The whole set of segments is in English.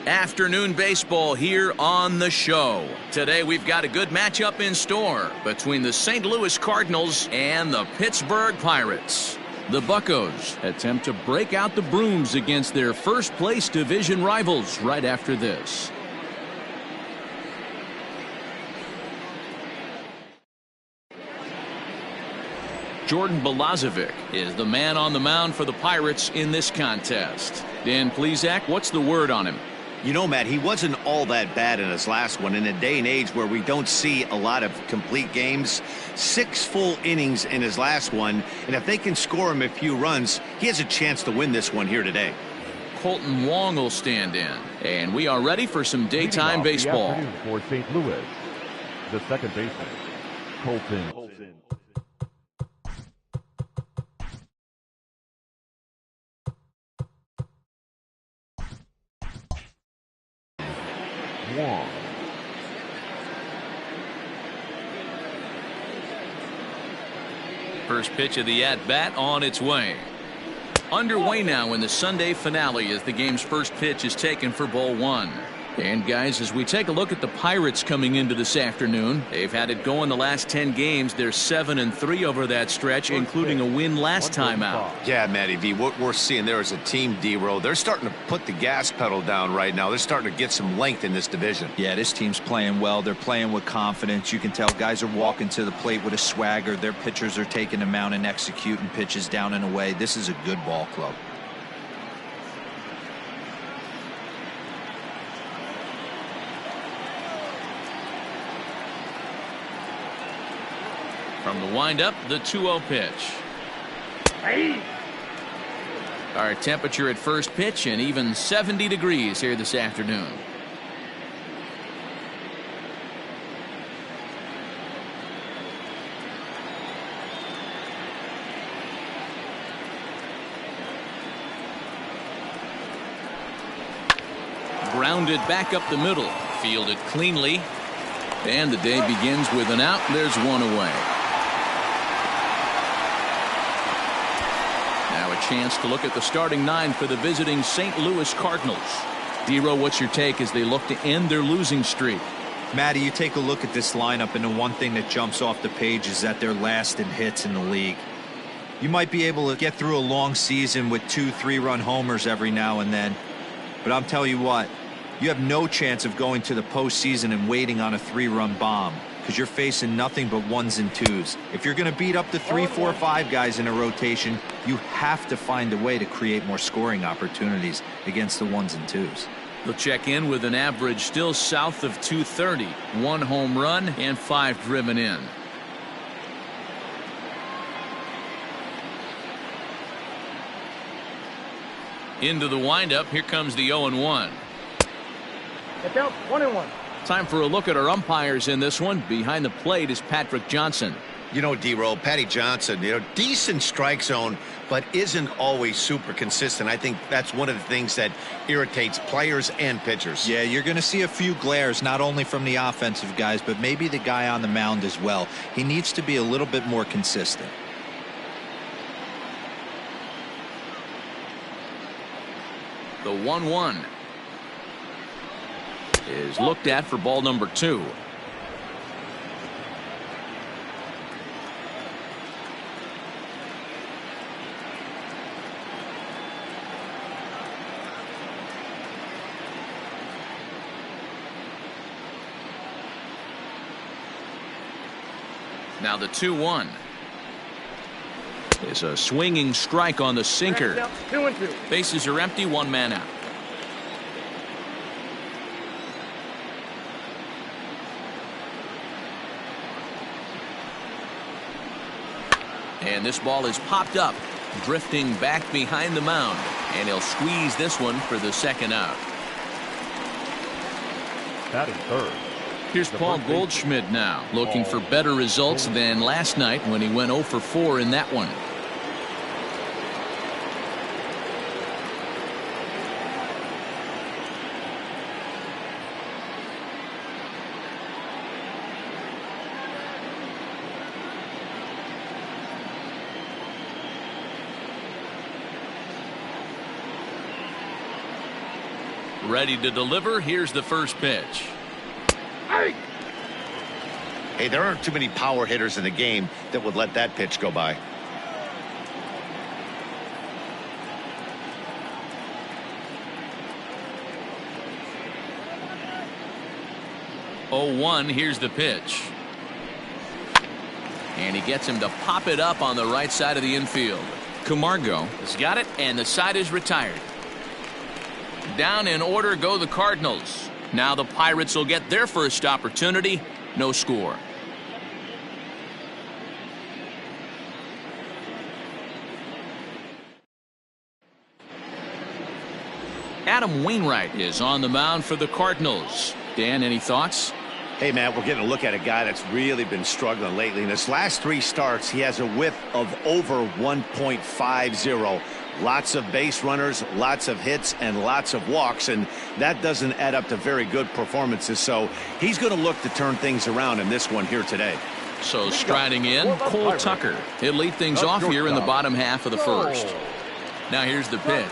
Afternoon baseball here on the show. Today we've got a good matchup in store between the St. Louis Cardinals and the Pittsburgh Pirates. The Buccos attempt to break out the brooms against their first-place division rivals right after this. Jordan Balazovic is the man on the mound for the Pirates in this contest. Dan Plesac, what's the word on him? You know, Matt, he wasn't all that bad in his last one. In a day and age where we don't see a lot of complete games, 6 full innings in his last one, and if they can score him a few runs, he has a chance to win this one here today. Colton Wong will stand in, and we are ready for some daytime baseball. For St. Louis, the second baseman, Colton. Wong. First pitch of the at-bat on its way. Underway now in the Sunday finale as the game's first pitch is taken for ball 1. And guys, as we take a look at the Pirates coming into this afternoon, they've had it going the last 10 games. They're 7-3 over that stretch, including a win last time out. Yeah, Matty V, what we're seeing there is a team, D-Row. They're starting to put the gas pedal down right now. They're starting to get some length in this division. Yeah, this team's playing well. They're playing with confidence. You can tell guys are walking to the plate with a swagger. Their pitchers are taking them out and executing pitches down and away. This is a good ball club. From the windup, the 2-0 pitch. Our temperature at first pitch and even 70 degrees here this afternoon. Grounded back up the middle, fielded cleanly, and the day begins with an out. There's one away. Now a chance to look at the starting 9 for the visiting St. Louis Cardinals. D-Row, what's your take as they look to end their losing streak? Matty, you take a look at this lineup, and the one thing that jumps off the page is that they're last in hits in the league. You might be able to get through a long season with 2-3-run homers every now and then, but I'm telling you what, you have no chance of going to the postseason and waiting on a 3-run bomb, because you're facing nothing but 1s and 2s. If you're going to beat up the 3, 4, 5 guys in a rotation, you have to find a way to create more scoring opportunities against the 1s and 2s. They'll check in with an average still south of 230, 1 home run and 5 driven in. Into the windup, here comes the 0-1. It's out, 1-1. Time for a look at our umpires in this one. Behind the plate is Patrick Johnson. You know, D-Row, Patty Johnson, decent strike zone, but isn't always super consistent. I think that's one of the things that irritates players and pitchers. Yeah, you're going to see a few glares, not only from the offensive guys, but maybe the guy on the mound as well. He needs to be a little bit more consistent. The 1-1 is looked at for ball number 2. Now the 2-1 is a swinging strike on the sinker. 2-2. Bases are empty, 1 man out. And this ball is popped up, drifting back behind the mound, and he'll squeeze this one for the second out. Batting third. Here's Paul Goldschmidt now, looking for better results than last night when he went 0 for 4 in that one. Ready to deliver. Here's the first pitch. Hey, there aren't too many power hitters in the game that would let that pitch go by. 0-1. Here's the pitch. And he gets him to pop it up on the right side of the infield. Camargo has got it, and the side is retired. Down in order go the Cardinals. Now the Pirates will get their first opportunity. No score. Adam Wainwright is on the mound for the Cardinals. Dan, any thoughts? Hey, Matt, we're getting a look at a guy that's really been struggling lately. In his last 3 starts, he has a whip of over 1.50. Lots of base runners, lots of hits, and lots of walks, and that doesn't add up to very good performances. So he's going to look to turn things around in this one here today. So striding in, Cole Tucker. He'll lead things off here in the bottom half of the first. Now here's the pitch.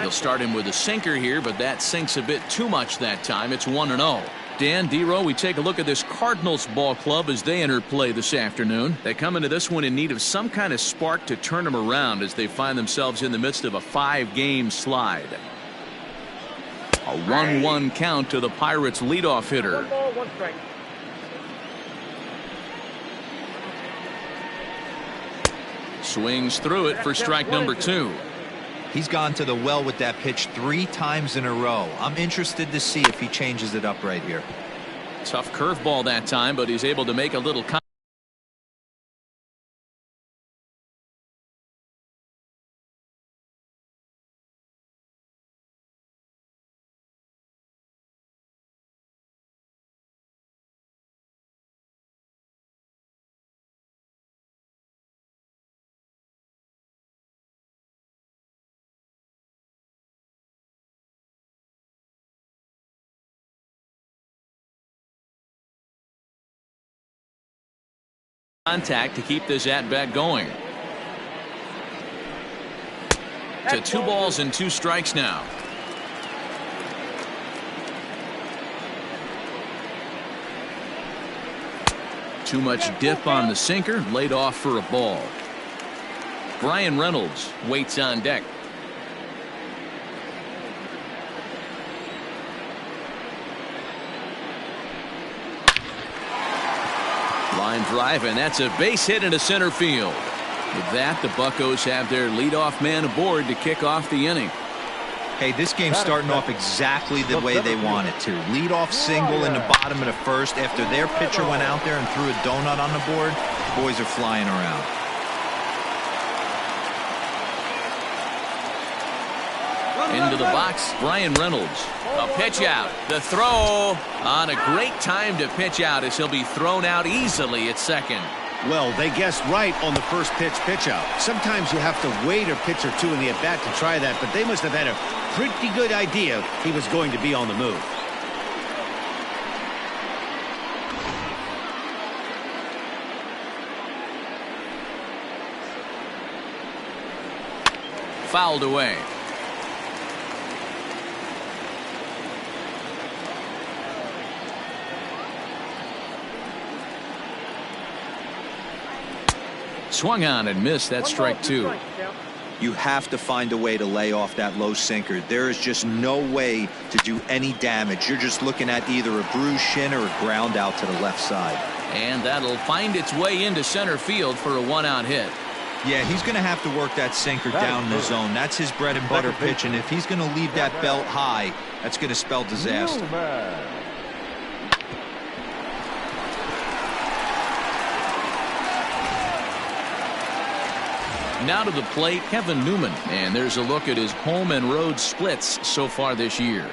He'll start him with a sinker here, but that sinks a bit too much that time. It's 1-0. Dan, D-Row, we take a look at this Cardinals ball club as they enter play this afternoon. They come into this one in need of some kind of spark to turn them around as they find themselves in the midst of a 5-game slide. A 1-1 count to the Pirates leadoff hitter. 1 ball, 1 strike. Swings through it for strike number 2. He's gone to the well with that pitch 3 times in a row. I'm interested to see if he changes it up right here. Tough curveball that time, but he's able to make a little contact to keep this at-bat going. To 2 balls and 2 strikes now. Too much dip on the sinker, laid off for a ball. Brian Reynolds waits on deck. Line drive, and that's a base hit into center field. With that, the Buccos have their leadoff man aboard to kick off the inning. Hey, this game's starting off exactly the way they want it to. Leadoff single in the bottom of the first after their pitcher went out there and threw a donut on the board. Boys are flying around. Into the box, Brian Reynolds. A pitch out. The throw on a great time to pitch out as he'll be thrown out easily at second. Well, they guessed right on the first pitch out. Sometimes you have to wait a pitch or 2 in the at-bat to try that, but they must have had a pretty good idea he was going to be on the move. Fouled away. Swung on and missed. That strike 2. You have to find a way to lay off that low sinker. There is just no way to do any damage. You're just looking at either a bruised shin or a ground out to the left side. And that'll find its way into center field for a 1-out hit. Yeah, he's going to have to work that sinker down in the zone. That's his bread and butter pitch, and if he's going to leave that belt high, that's going to spell disaster. Now to the plate, Kevin Newman, and there's a look at his home and road splits so far this year.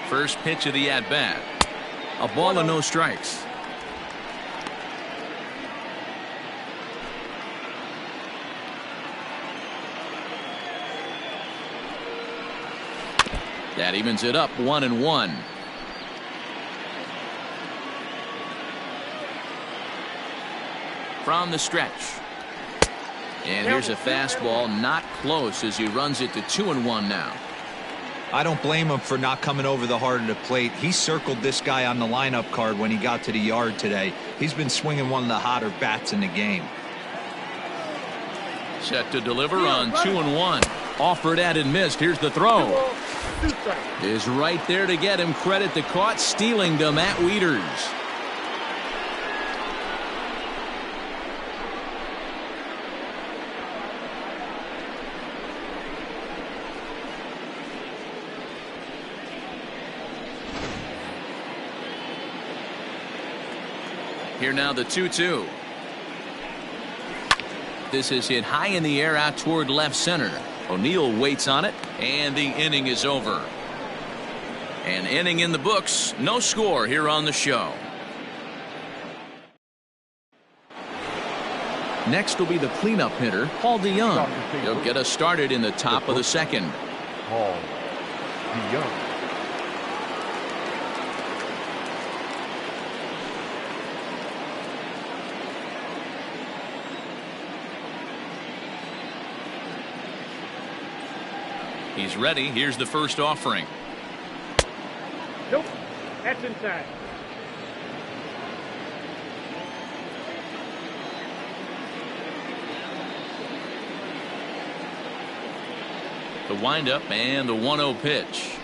First pitch of the at-bat. A ball and no strikes. That evens it up 1-1. from the stretch. And here's a fastball not close as he runs it to 2-1 now. I don't blame him for not coming over the heart of the plate. He circled this guy on the lineup card when he got to the yard today. He's been swinging one of the hotter bats in the game. Set to deliver on 2-1. Offered at and missed. Here's the throw. Is right there to get him credit. The caught stealing to Matt Wieters. Here now the 2-2. This is hit high in the air out toward left center. O'Neill waits on it, and the inning is over. An inning in the books. No score here on the show. Next will be the cleanup hitter, Paul DeYoung. He'll get us started in the top of the second. Paul DeYoung. He's ready. Here's the first offering. Nope. That's inside. The windup and the 1-0 pitch.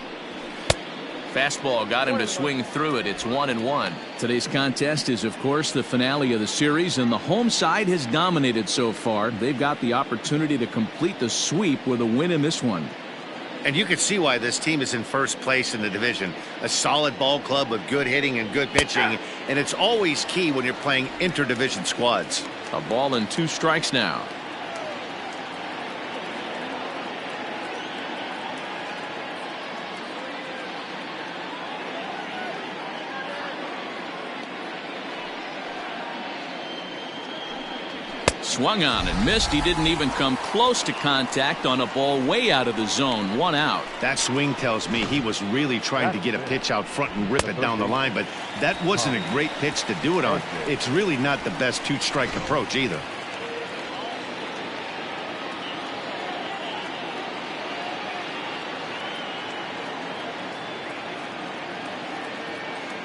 Fastball got him to swing through it. It's 1-1. Today's contest is, of course, the finale of the series, and the home side has dominated so far. They've got the opportunity to complete the sweep with a win in this one. And you can see why this team is in first place in the division. A solid ball club with good hitting and good pitching, and it's always key when you're playing interdivision squads. A ball and 2 strikes now. Swung on and missed. He didn't even come close to contact on a ball way out of the zone. 1 out. That swing tells me he was really trying to get a pitch out front and rip it down the line, but that wasn't a great pitch to do it on. It's really not the best 2-strike approach either.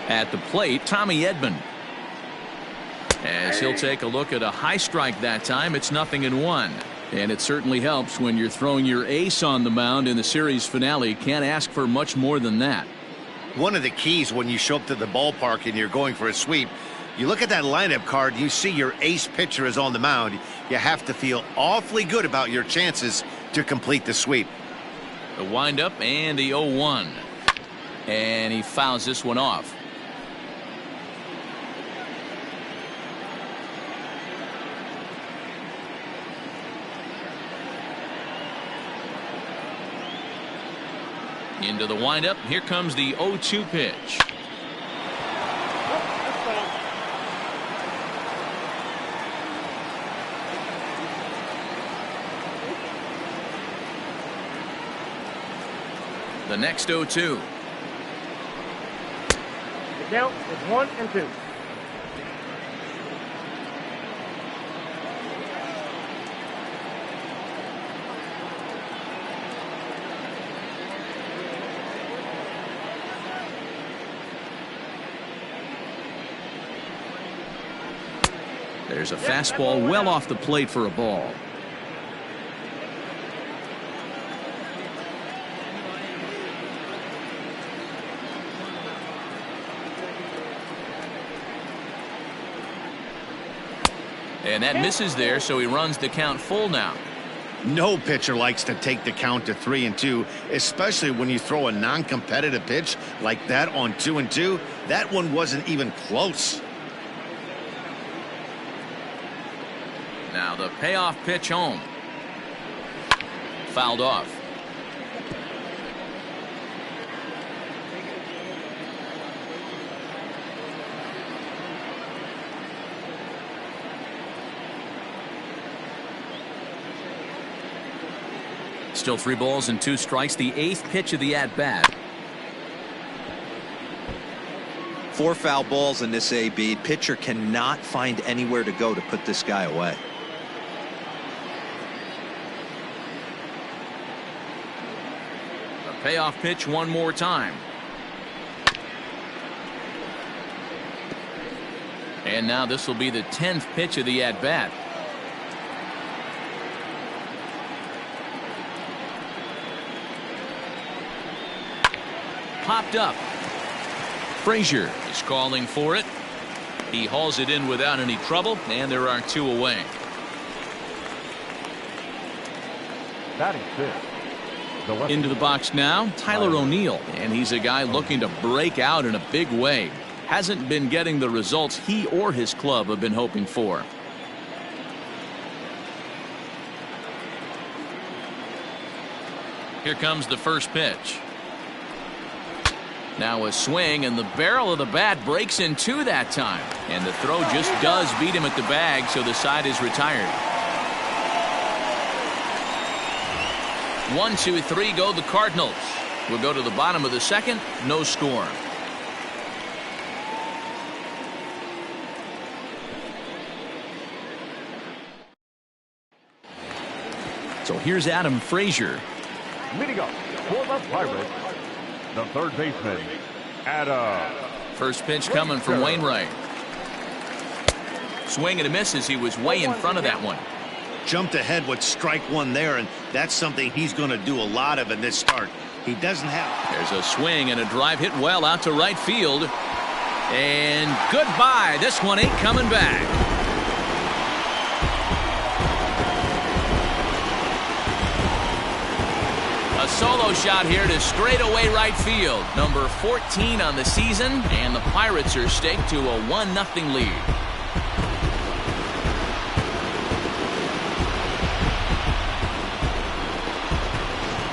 At the plate, Tommy Edman. As he'll take a look at a high strike that time. It's 0-1. And it certainly helps when you're throwing your ace on the mound in the series finale. Can't ask for much more than that. One of the keys when you show up to the ballpark and you're going for a sweep, you look at that lineup card, you see your ace pitcher is on the mound. You have to feel awfully good about your chances to complete the sweep. The windup and the 0-1. And he fouls this one off. Into the windup. Here comes the 0-2 pitch. The next 0-2. The count is 1-2. There's a fastball well off the plate for a ball. And that misses there, so he runs the count full now. No pitcher likes to take the count to 3-2, especially when you throw a non-competitive pitch like that on 2-2. That one wasn't even close. Now the payoff pitch home. Fouled off. Still 3 balls and 2 strikes. The 8th pitch of the at-bat. 4 foul balls in this AB. Pitcher cannot find anywhere to go to put this guy away. A payoff pitch one more time. And now this will be the 10th pitch of the at-bat. Popped up. Frazier is calling for it. He hauls it in without any trouble, and there are 2 away. Batting fifth. Into the box now, Tyler O'Neill, and he's a guy looking to break out in a big way. Hasn't been getting the results he or his club have been hoping for. Here comes the first pitch. Now a swing, and the barrel of the bat breaks in 2 that time. And the throw just does beat him at the bag, so the side is retired. 1, 2, 3 go the Cardinals. We'll go to the bottom of the second. No score. So here's Adam Frazier. Leading up for the Pirates, the third baseman, Adam. First pitch coming from Wainwright. Swing and a miss as he was way in front of that one. Jumped ahead with strike 1 there, and that's something he's going to do a lot of in this start. He doesn't have. There's a swing and a drive hit well out to right field. And goodbye. This one ain't coming back. A solo shot here to straightaway right field. Number 14 on the season, and the Pirates are staked to a 1-0 lead.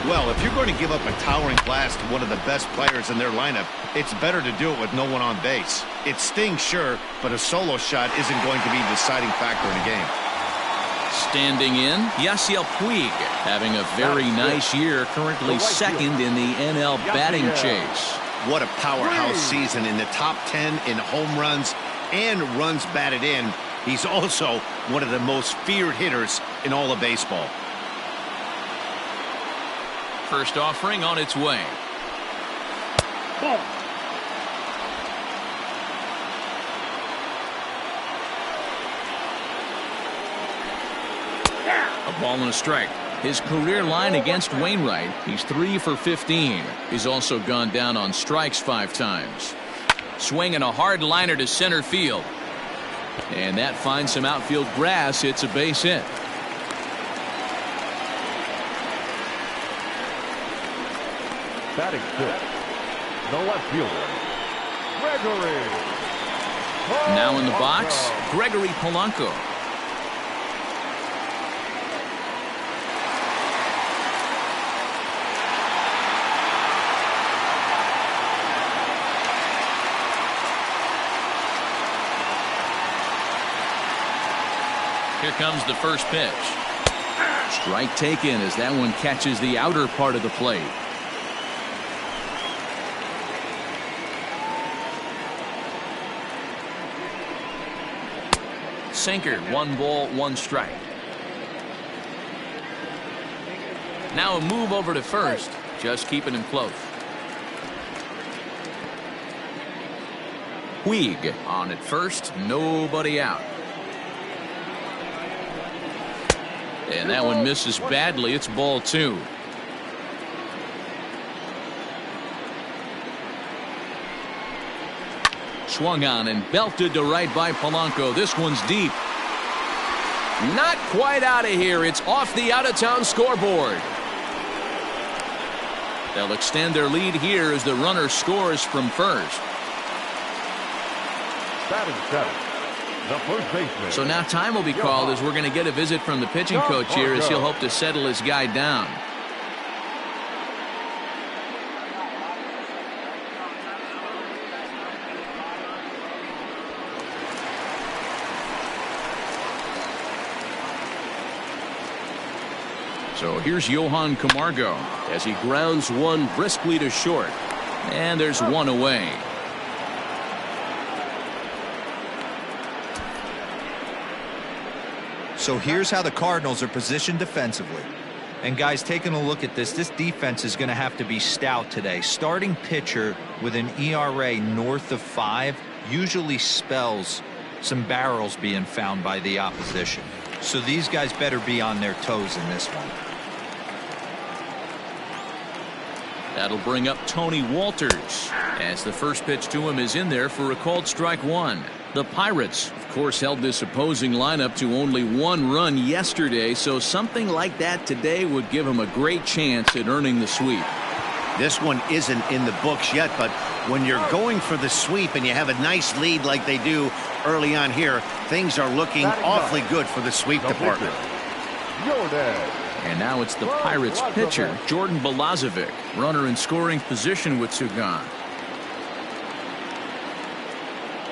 Well, if you're going to give up a towering blast to one of the best players in their lineup, it's better to do it with no one on base. It stings, sure, but a solo shot isn't going to be the deciding factor in a game. Standing in, Yasiel Puig, having a very nice year, currently second in the NL batting chase. What a powerhouse season, in the top 10 in home runs and runs batted in. He's also one of the most feared hitters in all of baseball. First offering on its way. Ball. A ball and a strike. His career line against Wainwright, he's 3 for 15. He's also gone down on strikes 5 times. Swinging a hard liner to center field. And that finds some outfield grass. It's a base hit. Batting fifth, the left fielder, Gregory. Now in the box, Gregory Polanco. Here comes the first pitch. Strike taken as that one catches the outer part of the plate. Sinker, 1 ball, 1 strike. Now a move over to first, just keeping him close. Puig on at first, nobody out. And that one misses badly. It's ball 2. Swung on and belted to right by Polanco. This one's deep. Not quite out of here. It's off the out-of-town scoreboard. They'll extend their lead here as the runner scores from first. Batting seventh, the first baseman. So now time will be called as we're going to get a visit from the pitching coach here as he'll hope to settle his guy down. So here's Johan Camargo as he grounds one briskly to short. And there's one away. So here's how the Cardinals are positioned defensively. And guys, taking a look at this defense is going to have to be stout today. Starting pitcher with an ERA north of 5 usually spells some barrels being found by the opposition. So these guys better be on their toes in this one. That'll bring up Tony Walters as the first pitch to him is in there for a called strike one. The Pirates, of course, held this opposing lineup to only 1 run yesterday, so something like that today would give them a great chance at earning the sweep. This one isn't in the books yet, but when you're going for the sweep and you have a nice lead like they do early on here, things are looking awfully good for the sweep department. And now it's the Pirates pitcher, Jordan Balazovic, runner in scoring position with Sugan.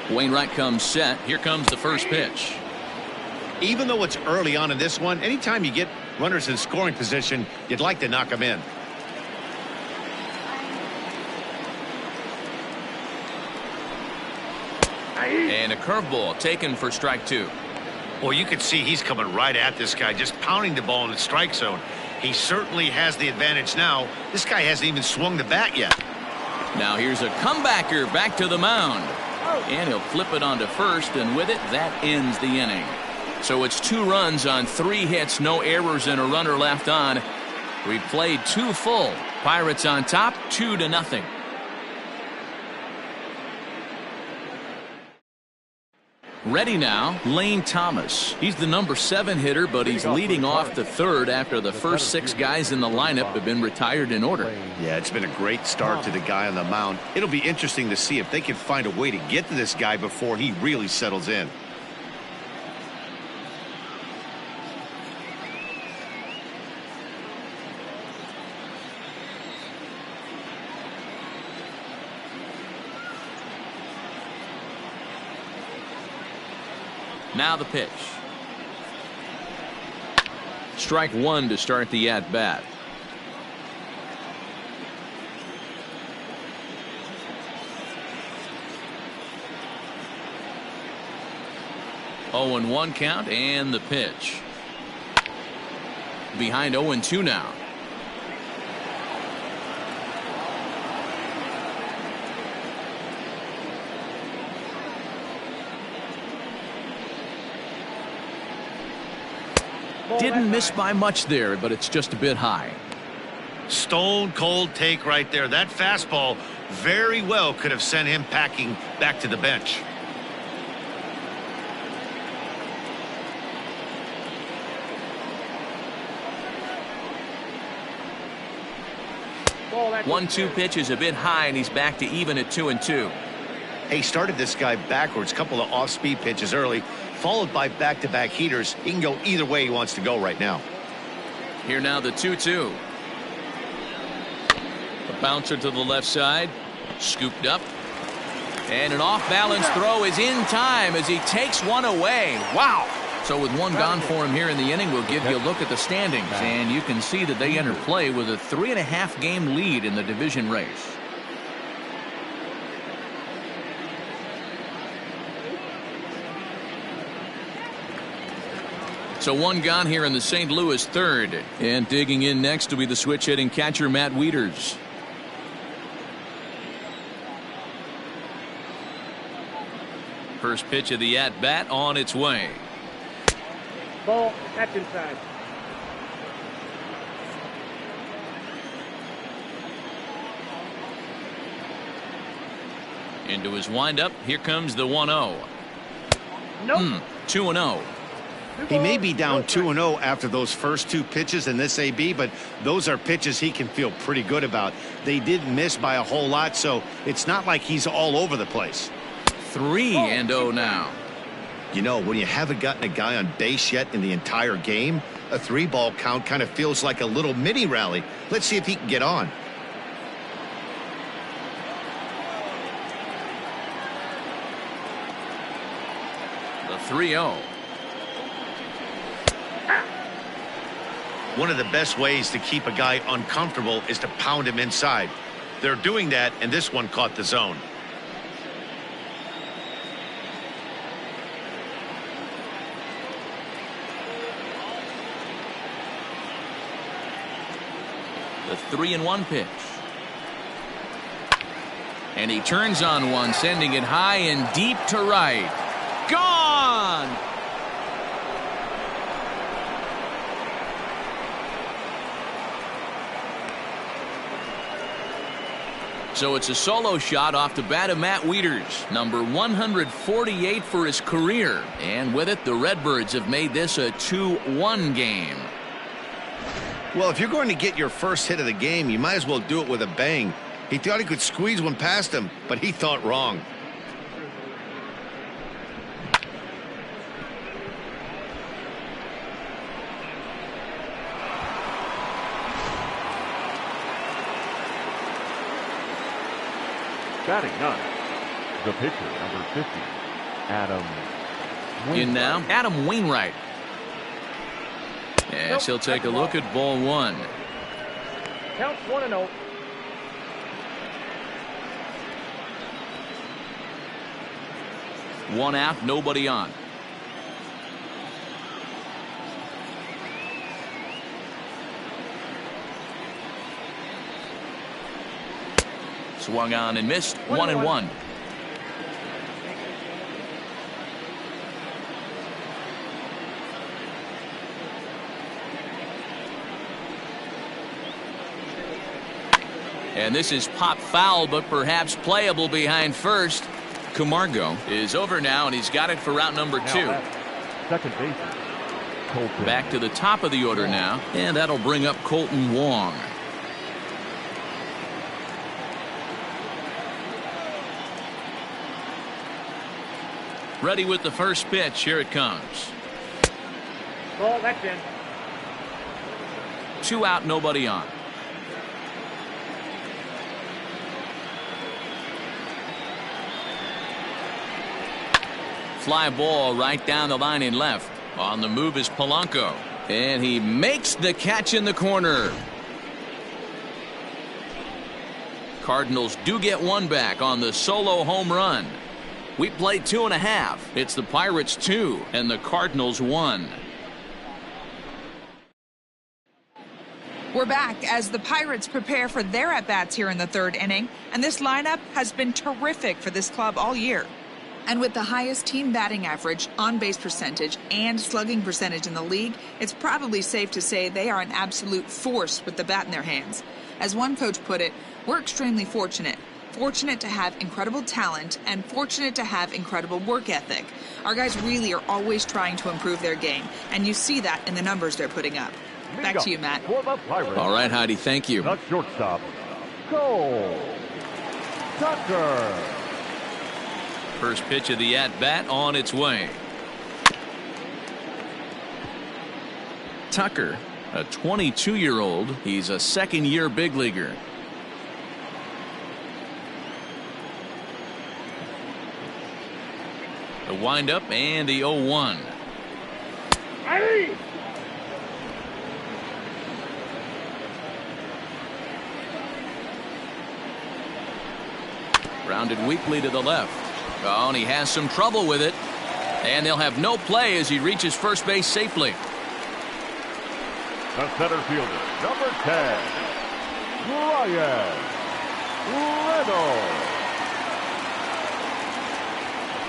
Wainwright comes set. Here comes the first pitch. Even though it's early on in this one, anytime you get runners in scoring position, you'd like to knock them in. And a curveball taken for strike 2. Well, you can see he's coming right at this guy, just pounding the ball in the strike zone. He certainly has the advantage now. This guy hasn't even swung the bat yet. Now here's a comebacker back to the mound. And he'll flip it onto first, and with it, that ends the inning. So it's 2 runs on 3 hits, no errors, and a runner left on. We've played 2 full. Pirates on top, 2-0. Ready now, Lane Thomas. He's the number 7 hitter, but he's leading off the 3rd after the first 6 guys in the lineup have been retired in order. Yeah, it's been a great start to the guy on the mound. It'll be interesting to see if they can find a way to get to this guy before he really settles in. Now the pitch. Strike 1 to start the at-bat. Oh, and 1 count, and the pitch. Behind 0-2 now. Didn't miss by much there, but it's just a bit high. Stone cold take right there. That fastball very well could have sent him packing back to the bench. One-two pitch is a bit high, and he's back to even at 2-2. He started this guy backwards, couple of off-speed pitches early, followed by back-to-back heaters. He can go either way he wants to go right now. Here now the 2-2. A bouncer to the left side, scooped up, and an off-balance throw is in time as he takes one away. Wow! So with 1 gone for him here in the inning, we'll give you a look at the standings, and you can see that they enter play with a 3.5 game lead in the division race. So 1 gone here in the St. Louis 3rd. And digging in next will be the switch hitting catcher Matt Wieters. First pitch of the at-bat on its way. Ball, that's inside. Into his windup. Here comes the 1-0. Nope. 2-0. He may be down 2-0 after those first 2 pitches in this AB, but those are pitches he can feel pretty good about. They did miss by a whole lot, so it's not like he's all over the place. 3-0 now. You know, when you haven't gotten a guy on base yet in the entire game, a 3-ball count kind of feels like a little mini rally. Let's see if he can get on. The 3-0. One of the best ways to keep a guy uncomfortable is to pound him inside. They're doing that, and this one caught the zone. The 3-1 pitch. And he turns on one, sending it high and deep to right. Gone! So it's a solo shot off the bat of Matt Wieters, number 148 for his career. And with it, the Redbirds have made this a 2-1 game. Well, if you're going to get your first hit of the game, you might as well do it with a bang. He thought he could squeeze one past him, but he thought wrong. Batting ninth, the pitcher, number 50, Adam Wainwright. In now, Adam Wainwright. Yes, he'll take a look at ball one. Counts 1-0. One out, nobody on. Swung on and missed. 1-1. And this is pop foul, but perhaps playable behind first. Camargo is over now, and he's got it for route number 2. Second baseman, Colton. Back to the top of the order now, and that'll bring up Colton Wong. Ready with the first pitch. Here it comes. Ball, that's in. 2 out, nobody on. Fly ball right down the line in left. On the move is Polanco. And he makes the catch in the corner. Cardinals do get one back on the solo home run. We played 2.5. It's the Pirates 2 and the Cardinals 1. We're back as the Pirates prepare for their at-bats here in the third inning, and this lineup has been terrific for this club all year. And with the highest team batting average, on-base percentage, and slugging percentage in the league, it's probably safe to say they are an absolute force with the bat in their hands. As one coach put it, we're extremely fortunate. Fortunate to have incredible talent and fortunate to have incredible work ethic. Our guys really are always trying to improve their game, and you see that in the numbers they're putting up. Back to you, Matt. All right, Heidi, thank you. The shortstop, Cole Tucker. First pitch of the at-bat on its way. Tucker, a 22-year-old. He's a second-year big leaguer. The windup and the 0-1. Hey! Rounded weakly to the left. Oh, and he has some trouble with it. And they'll have no play as he reaches first base safely. The center fielder, number 10, Brian Reynolds.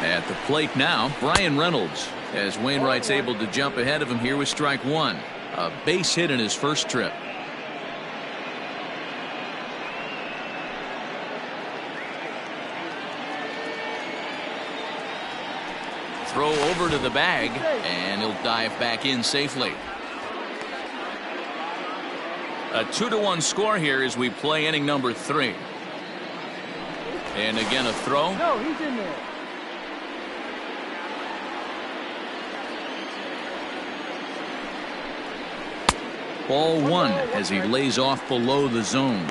At the plate now, Brian Reynolds, as Wainwright's able to jump ahead of him here with strike one. A base hit in his first trip. Throw over to the bag, and he'll dive back in safely. A 2-1 score here as we play inning number 3. And again a throw. No, he's in there. Ball 1 as he lays off below the zone.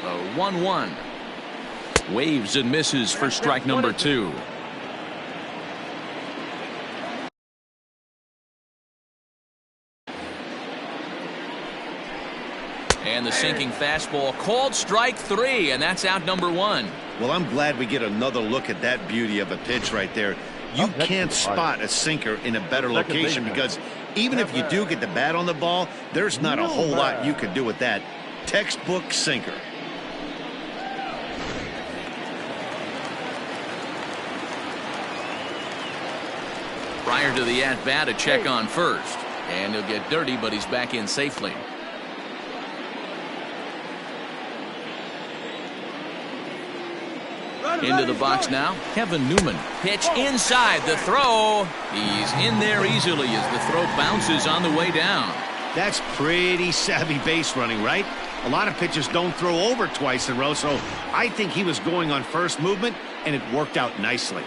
A 1-1. Waves and misses for strike number 2. And the sinking fastball called strike 3, and that's out number 1. Well, I'm glad we get another look at that beauty of a pitch right there. You can't spot a sinker in a better location because even if you do get the bat on the ball, there's not a whole lot you can do with that. Textbook sinker. Prior to the at-bat, a check on first. And he'll get dirty, but he's back in safely. Into the box now, Kevin Newman. Pitch inside, the throw. He's in there easily as the throw bounces on the way down. That's pretty savvy base running, right? A lot of pitchers don't throw over twice in a row, so I think he was going on first movement, and it worked out nicely.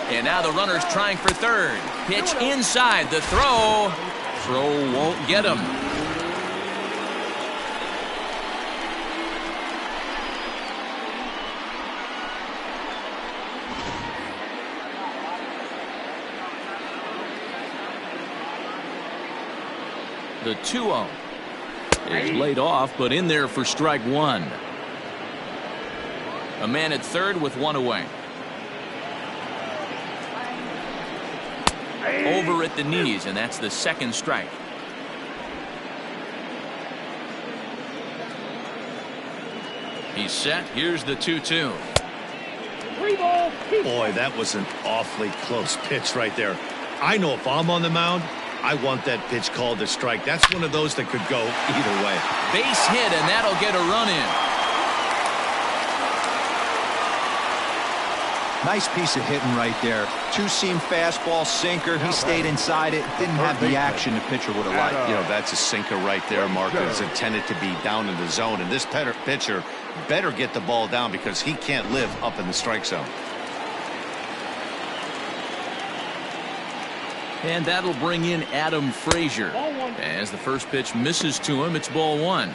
And now the runner's trying for third. Pitch inside, the throw. Throw won't get him. The 2-0 is laid off, but in there for strike 1. A man at third with 1 away. Over at the knees, and that's the second strike. He's set. Here's the 2-2. Boy, that was an awfully close pitch right there. I know if I'm on the mound, I want that pitch called a strike. That's one of those that could go either way. Base hit, and that'll get a run in. Nice piece of hitting right there. Two-seam fastball, sinker. He stayed inside it. Didn't have the action the pitcher would have liked. You know, that's a sinker right there, Mark. It's intended to be down in the zone. And this pitcher better get the ball down because he can't live up in the strike zone. And that'll bring in Adam Frazier. As the first pitch misses to him, it's ball 1.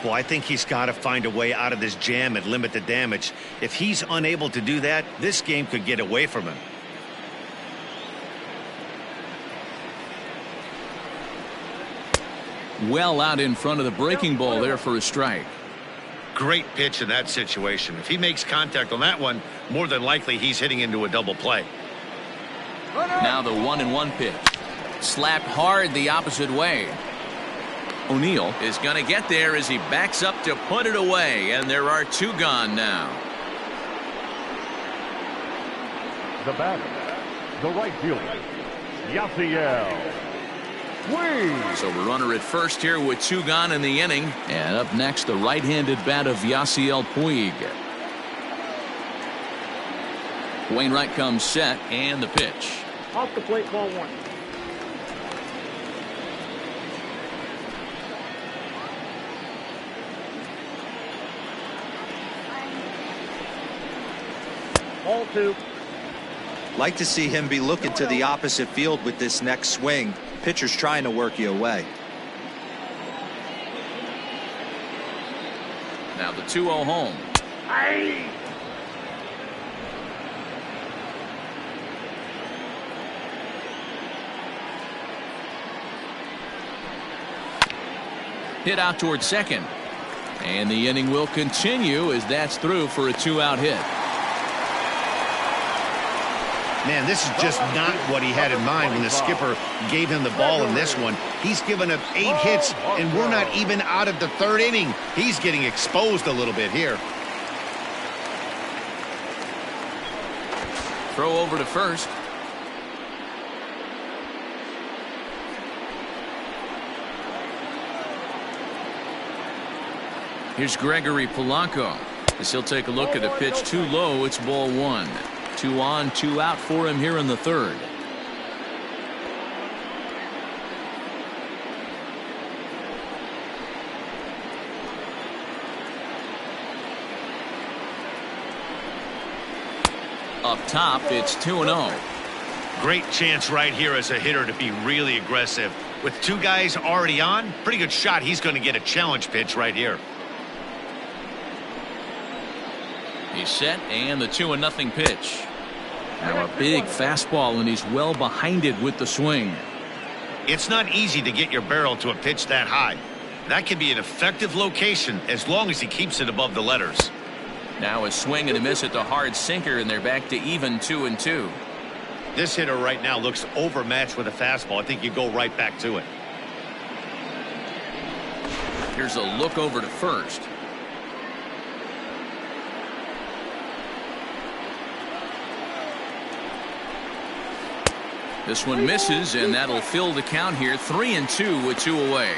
Well, I think he's got to find a way out of this jam and limit the damage. If he's unable to do that, this game could get away from him. Well out in front of the breaking ball there for a strike. Great pitch in that situation. If he makes contact on that one, more than likely he's hitting into a double play. Now the 1-1 pitch. Slapped hard the opposite way. O'Neill is going to get there as he backs up to put it away, and there are 2 gone now. The batter, the right fielder, Yasiel Puig. So a runner at first here with 2 gone in the inning. And up next, the right-handed bat of Yasiel Puig. Wainwright comes set, and the pitch. Off the plate, ball 1. Ball 2. Like to see him be looking to the opposite field with this next swing. Pitcher's trying to work you away. Now the 2-0 home. Hit out towards second. And the inning will continue as that's through for a 2-out hit. Man, this is just not what he had in mind when the skipper gave him the ball in this one. He's given up 8 hits, and we're not even out of the 3rd inning. He's getting exposed a little bit here. Throw over to first. Here's Gregory Polanco as he'll take a look at a pitch too low. It's ball 1. 2 on, 2 out for him here in the 3rd. Up top, it's 2-0. Great chance right here as a hitter to be really aggressive. With 2 guys already on, pretty good shot. He's going to get a challenge pitch right here. He's set, and the 2-0 pitch. Now a big fastball, and he's well behind it with the swing. It's not easy to get your barrel to a pitch that high. That can be an effective location as long as he keeps it above the letters. Now a swing and a miss at the hard sinker, and they're back to even 2-2. This hitter right now looks overmatched with a fastball. I think you go right back to it. Here's a look over to first. This one misses, and that'll fill the count here. 3-2 with 2 away.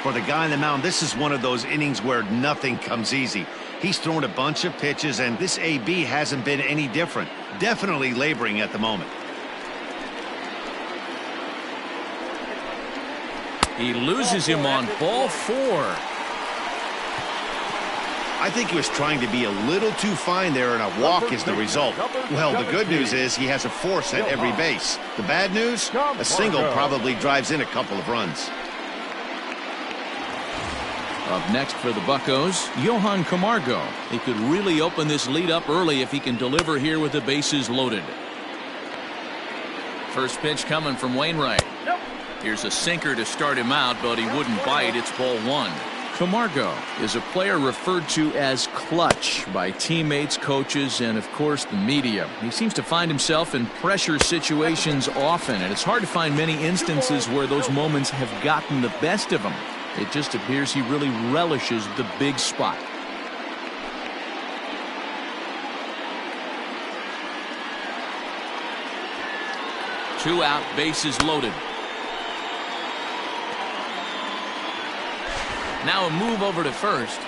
For the guy on the mound, this is one of those innings where nothing comes easy. He's thrown a bunch of pitches, and this AB hasn't been any different. Definitely laboring at the moment. He loses him on ball 4. I think he was trying to be a little too fine there, and a walk is the result. Well, the good news is he has a force at every base. The bad news? A single probably drives in a couple of runs. Up next for the Buccos, Johan Camargo. He could really open this lead up early if he can deliver here with the bases loaded. First pitch coming from Wainwright. Here's a sinker to start him out, but he wouldn't bite. It's ball 1. Camargo is a player referred to as clutch by teammates, coaches, and of course the media. He seems to find himself in pressure situations often, and it's hard to find many instances where those moments have gotten the best of him. It just appears he really relishes the big spot. Two out, bases loaded. Now a move over to first.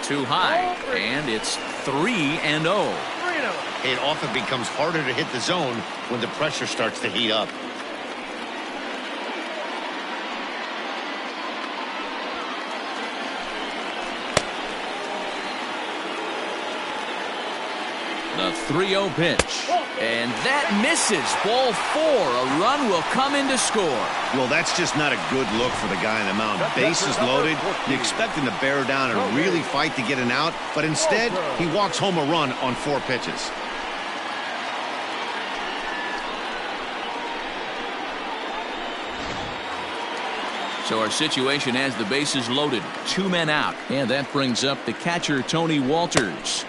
Too high, and it's 3-0. It often becomes harder to hit the zone when the pressure starts to heat up. The 3-0 pitch, and that misses. Ball 4. A run will come in to score. Well, that's just not a good look for the guy on the mound. Bases loaded. You expect him to bear down and really fight to get an out, but instead he walks home a run on 4 pitches. So our situation has the bases loaded. 2 men out, and that brings up the catcher Tony Walters.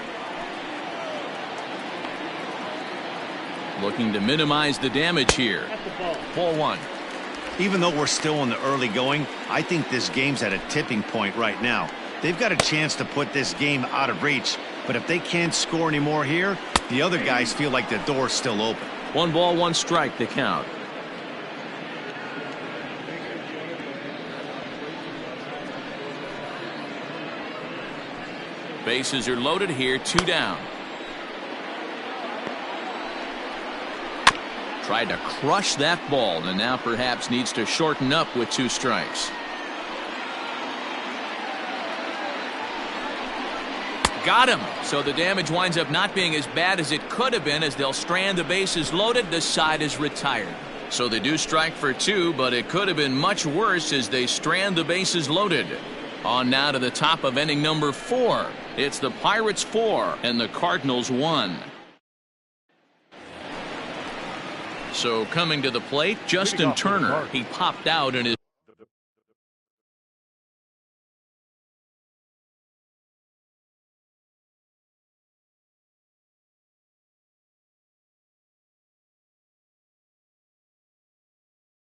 Looking to minimize the damage here. Ball 1. Even though we're still in the early going, I think this game's at a tipping point right now. They've got a chance to put this game out of reach, but if they can't score any more here, the other guys feel like the door's still open. 1 ball, 1 strike, the count. Bases are loaded here, 2 down. Tried to crush that ball, and now perhaps needs to shorten up with 2 strikes. Got him. So the damage winds up not being as bad as it could have been, as they'll strand the bases loaded. The side is retired. So they do strike for 2, but it could have been much worse as they strand the bases loaded. On now to the top of inning number 4. It's the Pirates 4 and the Cardinals 1. So coming to the plate, Justin Turner. He popped out in his